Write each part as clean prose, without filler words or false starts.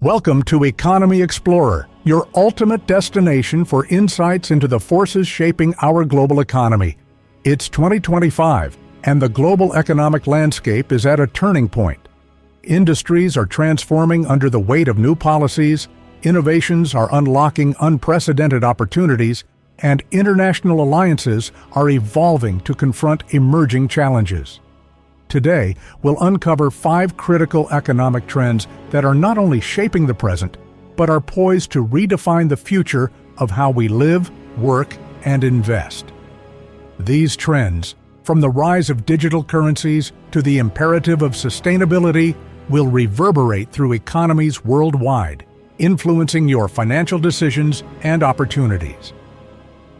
Welcome to Economy Explorer, your ultimate destination for insights into the forces shaping our global economy. It's 2025, and the global economic landscape is at a turning point. Industries are transforming under the weight of new policies, innovations are unlocking unprecedented opportunities, and international alliances are evolving to confront emerging challenges. Today, we'll uncover 5 critical economic trends that are not only shaping the present, but are poised to redefine the future of how we live, work, and invest. These trends, from the rise of digital currencies to the imperative of sustainability, will reverberate through economies worldwide, influencing your financial decisions and opportunities.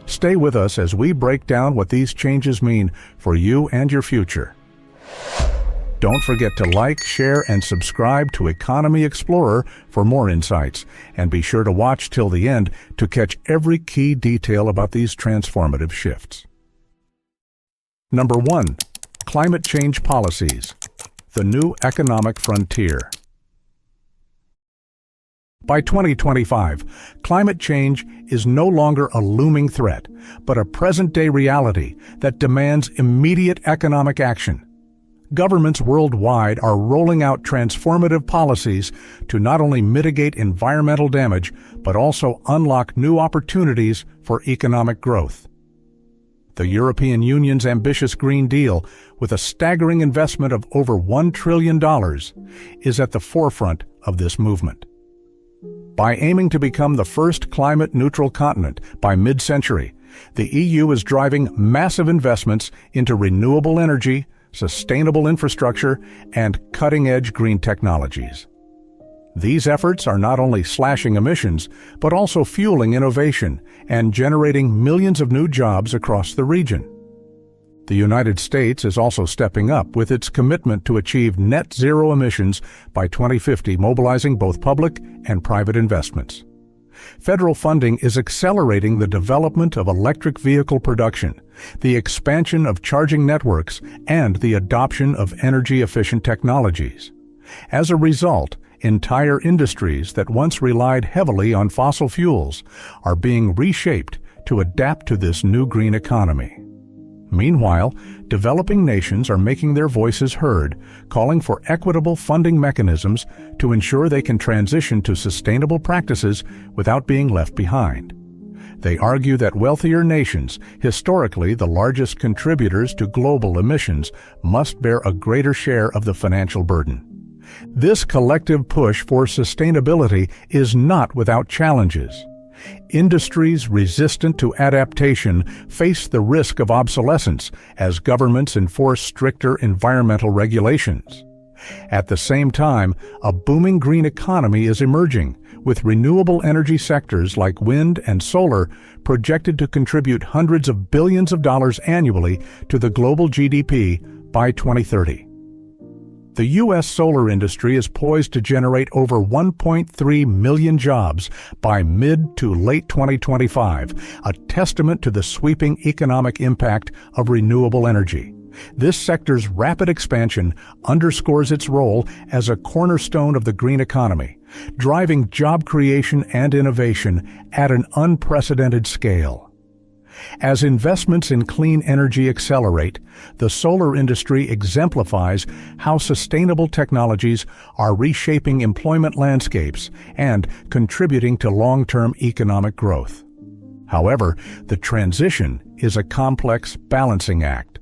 Stay with us as we break down what these changes mean for you and your future. Don't forget to like, share, and subscribe to Economy Explorer for more insights, and be sure to watch till the end to catch every key detail about these transformative shifts. Number 1. Climate change policies. The new economic frontier. By 2025, climate change is no longer a looming threat, but a present-day reality that demands immediate economic action. Governments worldwide are rolling out transformative policies to not only mitigate environmental damage, but also unlock new opportunities for economic growth. The European Union's ambitious Green Deal, with a staggering investment of over $1 trillion, is at the forefront of this movement. By aiming to become the first climate-neutral continent by mid-century, the EU is driving massive investments into renewable energy, sustainable infrastructure, and cutting-edge green technologies. These efforts are not only slashing emissions, but also fueling innovation and generating millions of new jobs across the region. The United States is also stepping up with its commitment to achieve net zero emissions by 2050, mobilizing both public and private investments. Federal funding is accelerating the development of electric vehicle production, the expansion of charging networks, and the adoption of energy-efficient technologies. As a result, entire industries that once relied heavily on fossil fuels are being reshaped to adapt to this new green economy. Meanwhile, developing nations are making their voices heard, calling for equitable funding mechanisms to ensure they can transition to sustainable practices without being left behind. They argue that wealthier nations, historically the largest contributors to global emissions, must bear a greater share of the financial burden. This collective push for sustainability is not without challenges. Industries resistant to adaptation face the risk of obsolescence as governments enforce stricter environmental regulations. At the same time, a booming green economy is emerging, with renewable energy sectors like wind and solar projected to contribute hundreds of billions of dollars annually to the global GDP by 2030. The U.S. solar industry is poised to generate over 1.3 million jobs by mid to late 2025, a testament to the sweeping economic impact of renewable energy. This sector's rapid expansion underscores its role as a cornerstone of the green economy, driving job creation and innovation at an unprecedented scale. As investments in clean energy accelerate, the solar industry exemplifies how sustainable technologies are reshaping employment landscapes and contributing to long-term economic growth. However, the transition is a complex balancing act.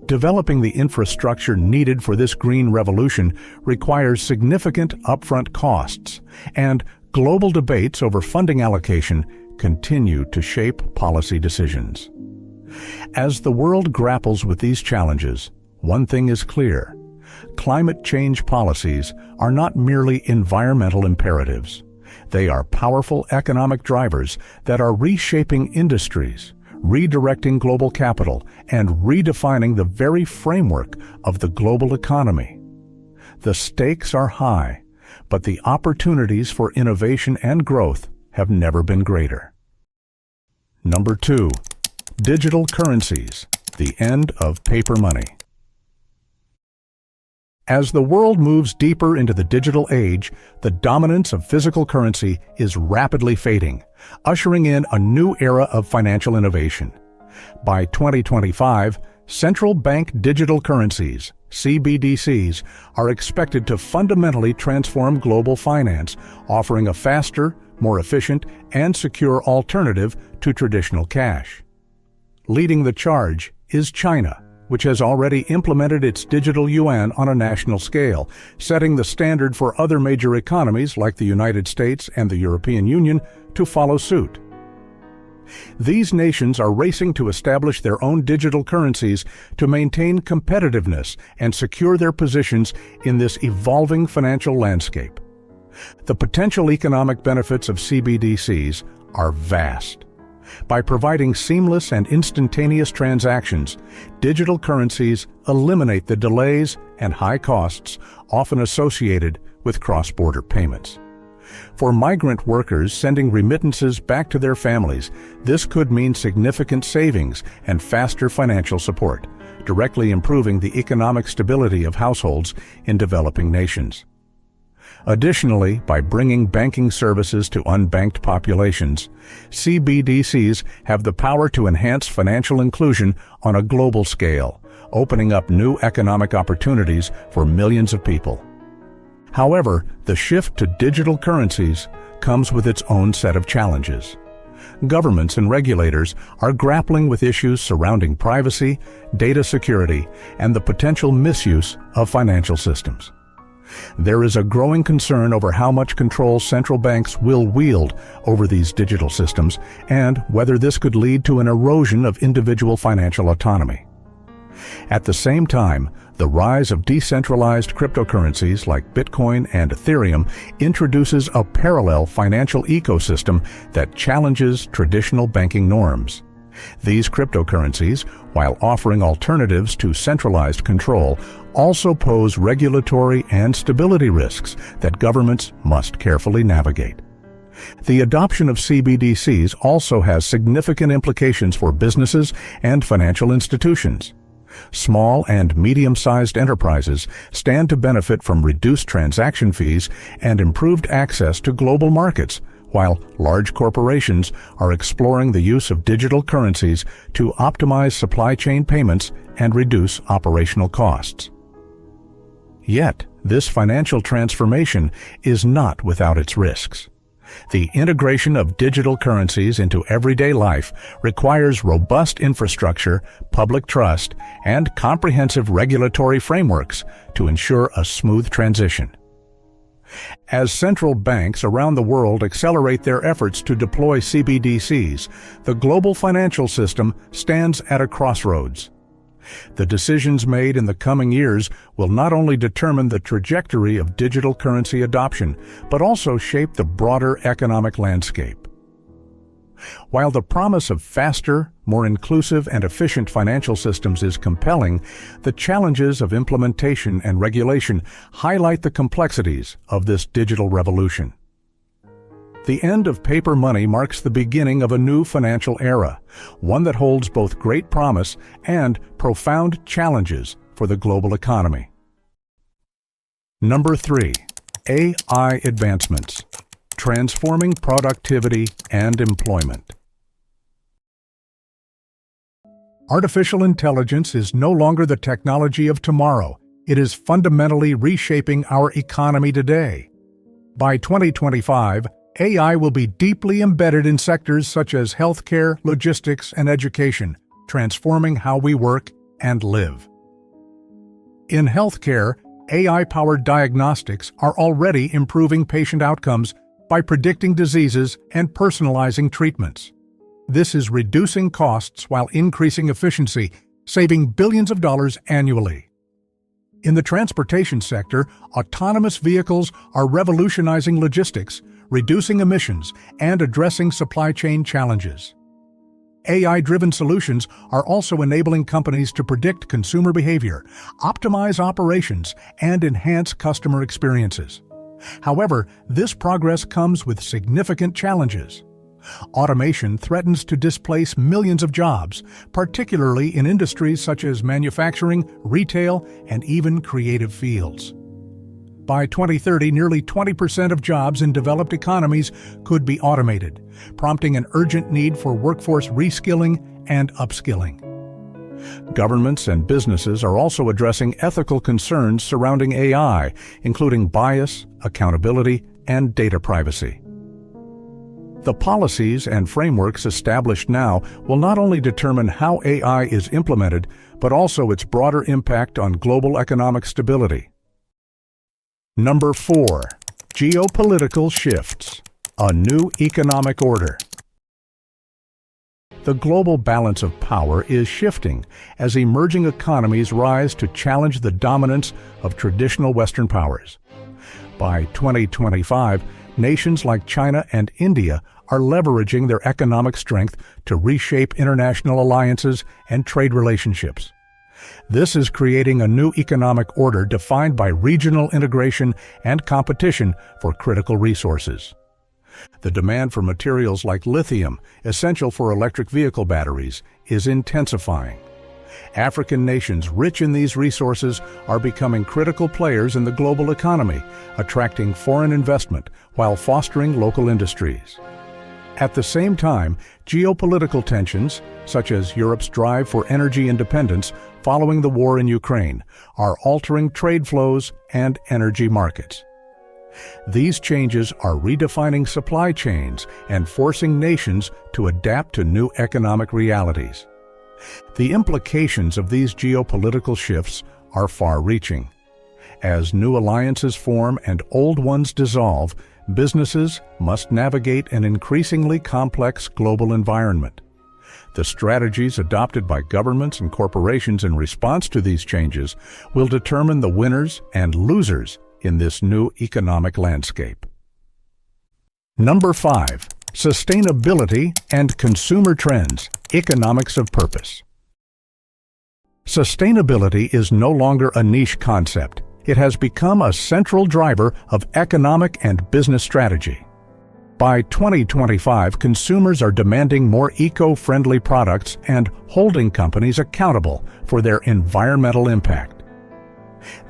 Developing the infrastructure needed for this green revolution requires significant upfront costs, and global debates over funding allocation continue to shape policy decisions. As the world grapples with these challenges, one thing is clear: climate change policies are not merely environmental imperatives. They are powerful economic drivers that are reshaping industries, redirecting global capital, and redefining the very framework of the global economy. The stakes are high, but the opportunities for innovation and growth have never been greater. Number 2. Digital currencies. The end of paper money. As the world moves deeper into the digital age, the dominance of physical currency is rapidly fading, ushering in a new era of financial innovation. By 2025, central bank digital currencies, CBDCs, are expected to fundamentally transform global finance, offering a faster, more efficient, and secure alternative to traditional cash. Leading the charge is China, which has already implemented its digital yuan on a national scale, setting the standard for other major economies like the United States and the European Union to follow suit. These nations are racing to establish their own digital currencies to maintain competitiveness and secure their positions in this evolving financial landscape. The potential economic benefits of CBDCs are vast. By providing seamless and instantaneous transactions, digital currencies eliminate the delays and high costs often associated with cross-border payments. For migrant workers sending remittances back to their families, this could mean significant savings and faster financial support, directly improving the economic stability of households in developing nations. Additionally, by bringing banking services to unbanked populations, CBDCs have the power to enhance financial inclusion on a global scale, opening up new economic opportunities for millions of people. However, the shift to digital currencies comes with its own set of challenges. Governments and regulators are grappling with issues surrounding privacy, data security, and the potential misuse of financial systems. There is a growing concern over how much control central banks will wield over these digital systems and whether this could lead to an erosion of individual financial autonomy. At the same time, the rise of decentralized cryptocurrencies like Bitcoin and Ethereum introduces a parallel financial ecosystem that challenges traditional banking norms. These cryptocurrencies, while offering alternatives to centralized control, also pose regulatory and stability risks that governments must carefully navigate. The adoption of CBDCs also has significant implications for businesses and financial institutions. Small and medium-sized enterprises stand to benefit from reduced transaction fees and improved access to global markets, while large corporations are exploring the use of digital currencies to optimize supply chain payments and reduce operational costs. Yet, this financial transformation is not without its risks. The integration of digital currencies into everyday life requires robust infrastructure, public trust, and comprehensive regulatory frameworks to ensure a smooth transition. As central banks around the world accelerate their efforts to deploy CBDCs, the global financial system stands at a crossroads. The decisions made in the coming years will not only determine the trajectory of digital currency adoption, but also shape the broader economic landscape. While the promise of faster, more inclusive and efficient financial systems is compelling, the challenges of implementation and regulation highlight the complexities of this digital revolution. The end of paper money marks the beginning of a new financial era, one that holds both great promise and profound challenges for the global economy. Number 3. AI advancements, transforming productivity and employment. Artificial intelligence is no longer the technology of tomorrow. It is fundamentally reshaping our economy today. By 2025, AI will be deeply embedded in sectors such as healthcare, logistics, and education, transforming how we work and live. In healthcare, AI-powered diagnostics are already improving patient outcomes by predicting diseases and personalizing treatments. This is reducing costs while increasing efficiency, saving billions of dollars annually. In the transportation sector, autonomous vehicles are revolutionizing logistics, reducing emissions, and addressing supply chain challenges. AI-driven solutions are also enabling companies to predict consumer behavior, optimize operations, and enhance customer experiences. However, this progress comes with significant challenges. Automation threatens to displace millions of jobs, particularly in industries such as manufacturing, retail, and even creative fields. By 2030, nearly 20% of jobs in developed economies could be automated, prompting an urgent need for workforce reskilling and upskilling. Governments and businesses are also addressing ethical concerns surrounding AI, including bias, accountability, and data privacy. The policies and frameworks established now will not only determine how AI is implemented, but also its broader impact on global economic stability. Number 4. Geopolitical shifts. A new economic order. The global balance of power is shifting as emerging economies rise to challenge the dominance of traditional Western powers. By 2025, nations like China and India are leveraging their economic strength to reshape international alliances and trade relationships. This is creating a new economic order defined by regional integration and competition for critical resources. The demand for materials like lithium, essential for electric vehicle batteries, is intensifying. African nations rich in these resources are becoming critical players in the global economy, attracting foreign investment while fostering local industries. At the same time, geopolitical tensions, such as Europe's drive for energy independence following the war in Ukraine, are altering trade flows and energy markets. These changes are redefining supply chains and forcing nations to adapt to new economic realities. The implications of these geopolitical shifts are far-reaching. As new alliances form and old ones dissolve, businesses must navigate an increasingly complex global environment. The strategies adopted by governments and corporations in response to these changes will determine the winners and losers in this new economic landscape. Number 5. Sustainability and consumer trends, economics of purpose. Sustainability is no longer a niche concept. It has become a central driver of economic and business strategy. By 2025, consumers are demanding more eco-friendly products and holding companies accountable for their environmental impact.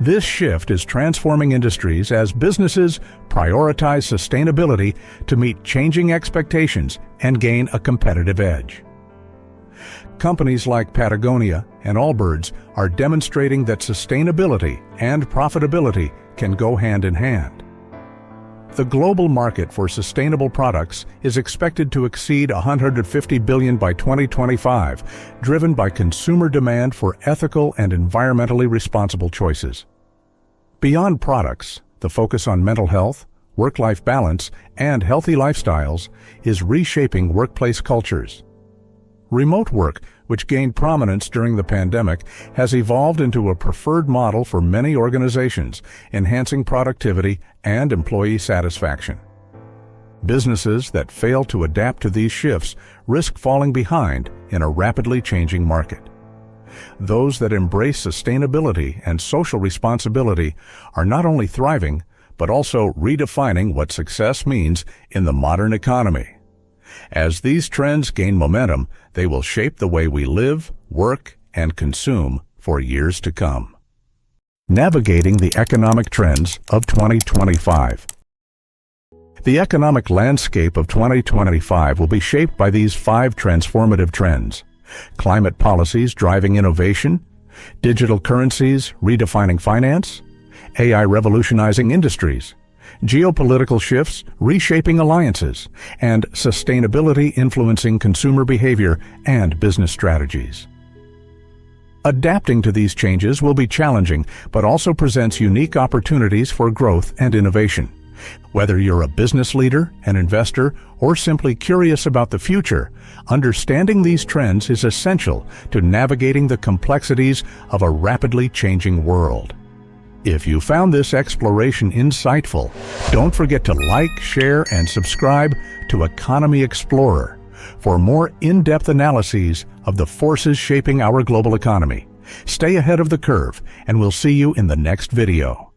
This shift is transforming industries as businesses prioritize sustainability to meet changing expectations and gain a competitive edge. Companies like Patagonia and Allbirds are demonstrating that sustainability and profitability can go hand in hand. The global market for sustainable products is expected to exceed $150 billion by 2025, driven by consumer demand for ethical and environmentally responsible choices. Beyond products, the focus on mental health, work-life balance, and healthy lifestyles is reshaping workplace cultures. Remote work, which gained prominence during the pandemic, has evolved into a preferred model for many organizations, enhancing productivity and employee satisfaction. Businesses that fail to adapt to these shifts risk falling behind in a rapidly changing market. Those that embrace sustainability and social responsibility are not only thriving, but also redefining what success means in the modern economy. As these trends gain momentum, they will shape the way we live, work, and consume for years to come. Navigating the economic trends of 2025. The economic landscape of 2025 will be shaped by these 5 transformative trends: climate policies driving innovation, digital currencies redefining finance, AI revolutionizing industries, geopolitical shifts reshaping alliances, and sustainability influencing consumer behavior and business strategies. Adapting to these changes will be challenging, but also presents unique opportunities for growth and innovation. Whether you're a business leader, an investor, or simply curious about the future, understanding these trends is essential to navigating the complexities of a rapidly changing world. If you found this exploration insightful, don't forget to like, share, and subscribe to Economy Explorer for more in-depth analyses of the forces shaping our global economy. Stay ahead of the curve, and we'll see you in the next video.